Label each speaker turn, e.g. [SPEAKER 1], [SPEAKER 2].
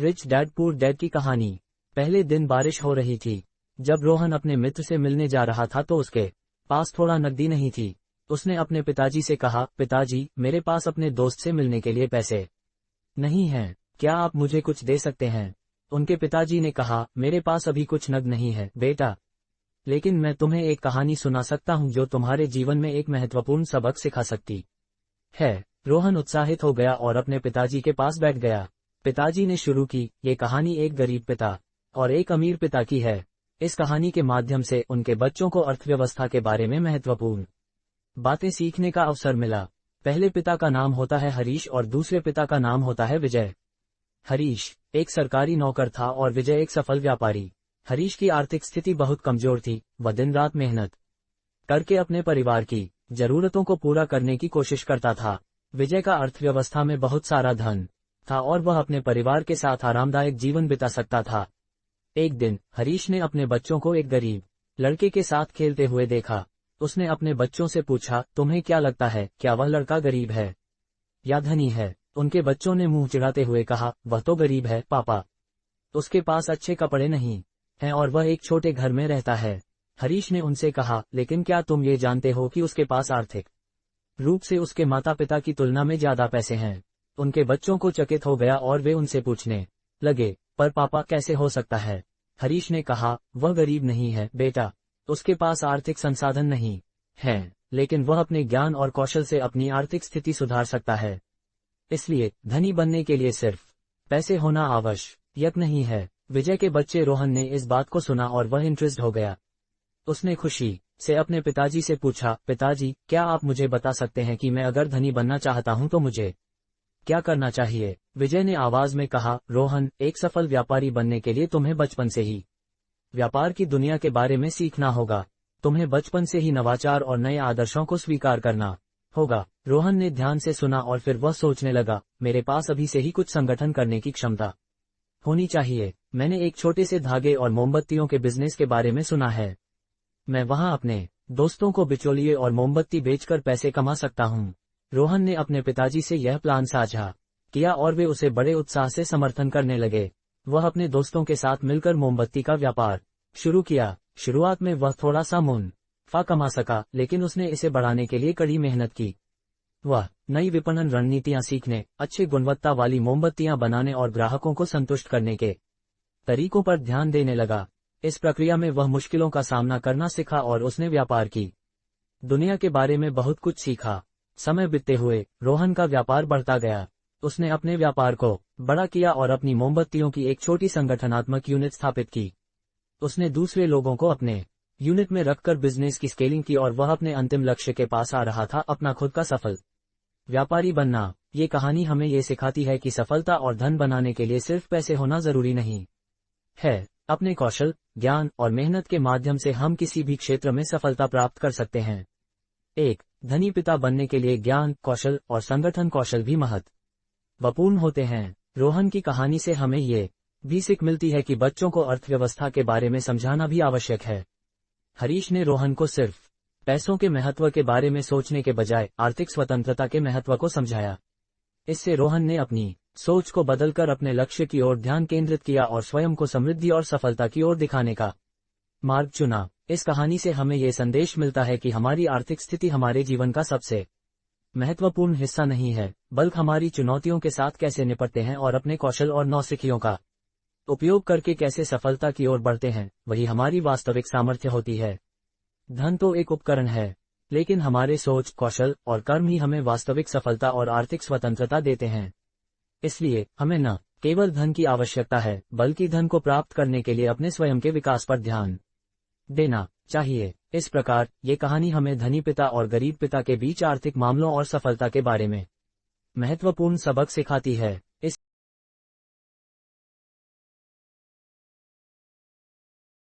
[SPEAKER 1] Rich dad poor dad की कहानी। पहले दिन बारिश हो रही थी। जब रोहन अपने मित्र से मिलने जा रहा था तो उसके पास थोड़ा नकदी नहीं थी। उसने अपने पिताजी से कहा, पिताजी, मेरे पास अपने दोस्त से मिलने के लिए पैसे नहीं हैं, क्या आप मुझे कुछ दे सकते हैं? उनके पिताजी ने कहा, मेरे पास अभी कुछ नकद नहीं है बेटा, लेकिन मैं तुम्हें एक कहानी सुना सकता हूँ जो तुम्हारे जीवन में एक महत्वपूर्ण सबक सिखा सकती है। रोहन उत्साहित हो गया और अपने पिताजी के पास बैठ गया। पिताजी ने शुरू की, ये कहानी एक गरीब पिता और एक अमीर पिता की है। इस कहानी के माध्यम से उनके बच्चों को अर्थव्यवस्था के बारे में महत्वपूर्ण बातें सीखने का अवसर मिला। पहले पिता का नाम होता है हरीश और दूसरे पिता का नाम होता है विजय। हरीश एक सरकारी नौकर था और विजय एक सफल व्यापारी। हरीश की आर्थिक स्थिति बहुत कमजोर थी। वह दिन रात मेहनत करके अपने परिवार की जरूरतों को पूरा करने की कोशिश करता था। विजय का अर्थव्यवस्था में बहुत सारा धन था और वह अपने परिवार के साथ आरामदायक जीवन बिता सकता था। एक दिन हरीश ने अपने बच्चों को एक गरीब लड़के के साथ खेलते हुए देखा। उसने अपने बच्चों से पूछा, तुम्हें क्या लगता है, क्या वह लड़का गरीब है या धनी है? उनके बच्चों ने मुंह चिढ़ाते हुए कहा, वह तो गरीब है पापा, उसके पास अच्छे कपड़े नहीं हैं और वह एक छोटे घर में रहता है। हरीश ने उनसे कहा, लेकिन क्या तुम ये जानते हो कि उसके पास आर्थिक रूप से उसके माता पिता की तुलना में ज्यादा पैसे हैं? उनके बच्चों को चकित हो गया और वे उनसे पूछने लगे, पर पापा कैसे हो सकता है? हरीश ने कहा, वह गरीब नहीं है बेटा, उसके पास आर्थिक संसाधन नहीं है, लेकिन वह अपने ज्ञान और कौशल से अपनी आर्थिक स्थिति सुधार सकता है। इसलिए धनी बनने के लिए सिर्फ पैसे होना आवश्यक नहीं है। विजय के बच्चे रोहन ने इस बात को सुना और वह इंटरेस्ट हो गया। उसने खुशी से अपने पिताजी से पूछा, पिताजी, क्या आप मुझे बता सकते हैं कि मैं अगर धनी बनना चाहता हूं तो मुझे क्या करना चाहिए? विजय ने आवाज में कहा, रोहन, एक सफल व्यापारी बनने के लिए तुम्हें बचपन से ही व्यापार की दुनिया के बारे में सीखना होगा। तुम्हें बचपन से ही नवाचार और नए आदर्शों को स्वीकार करना होगा। रोहन ने ध्यान से सुना और फिर वह सोचने लगा, मेरे पास अभी से ही कुछ संगठन करने की क्षमता होनी चाहिए। मैंने एक छोटे से धागे और मोमबत्तियों के बिजनेस के बारे में सुना है। मैं वहां अपने दोस्तों को बिचौलिए और मोमबत्ती बेचकर पैसे कमा सकता हूं। रोहन ने अपने पिताजी से यह प्लान साझा किया और वे उसे बड़े उत्साह से समर्थन करने लगे। वह अपने दोस्तों के साथ मिलकर मोमबत्ती का व्यापार शुरू किया। शुरुआत में वह थोड़ा सा मुनाफा कमा सका, लेकिन उसने इसे बढ़ाने के लिए कड़ी मेहनत की। वह नई विपणन रणनीतियां सीखने, अच्छी गुणवत्ता वाली मोमबत्तियां बनाने और ग्राहकों को संतुष्ट करने के तरीकों पर ध्यान देने लगा। इस प्रक्रिया में वह मुश्किलों का सामना करना सीखा और उसने व्यापार की दुनिया के बारे में बहुत कुछ सीखा। समय बीतते हुए रोहन का व्यापार बढ़ता गया। उसने अपने व्यापार को बड़ा किया और अपनी मोमबत्तियों की एक छोटी संगठनात्मक यूनिट स्थापित की। उसने दूसरे लोगों को अपने यूनिट में रखकर बिजनेस की स्केलिंग की और वह अपने अंतिम लक्ष्य के पास आ रहा था, अपना खुद का सफल व्यापारी बनना। ये कहानी हमें ये सिखाती है कि सफलता और धन बनाने के लिए सिर्फ पैसे होना जरूरी नहीं है। अपने कौशल, ज्ञान और मेहनत के माध्यम से हम किसी भी क्षेत्र में सफलता प्राप्त कर सकते हैं। एक धनी पिता बनने के लिए ज्ञान, कौशल और संगठन कौशल भी महत्वपूर्ण होते हैं। रोहन की कहानी से हमें ये भी सीख मिलती है कि बच्चों को अर्थव्यवस्था के बारे में समझाना भी आवश्यक है। हरीश ने रोहन को सिर्फ पैसों के महत्व के बारे में सोचने के बजाय आर्थिक स्वतंत्रता के महत्व को समझाया। इससे रोहन ने अपनी सोच को बदलकर अपने लक्ष्य की ओर ध्यान केंद्रित किया और स्वयं को समृद्धि और सफलता की ओर दिखाने का मार्ग चुना। इस कहानी से हमें ये संदेश मिलता है कि हमारी आर्थिक स्थिति हमारे जीवन का सबसे महत्वपूर्ण हिस्सा नहीं है, बल्कि हमारी चुनौतियों के साथ कैसे निपटते हैं और अपने कौशल और नौसिखियों का उपयोग करके कैसे सफलता की ओर बढ़ते हैं, वही हमारी वास्तविक सामर्थ्य होती है। धन तो एक उपकरण है, लेकिन हमारे सोच, कौशल और कर्म ही हमें वास्तविक सफलता और आर्थिक स्वतंत्रता देते हैं। इसलिए हमें न केवल धन की आवश्यकता है, बल्कि धन को प्राप्त करने के लिए अपने स्वयं के विकास पर ध्यान देना चाहिए। इस प्रकार ये कहानी हमें धनी पिता और गरीब पिता के बीच आर्थिक मामलों और सफलता के बारे में महत्वपूर्ण सबक सिखाती है।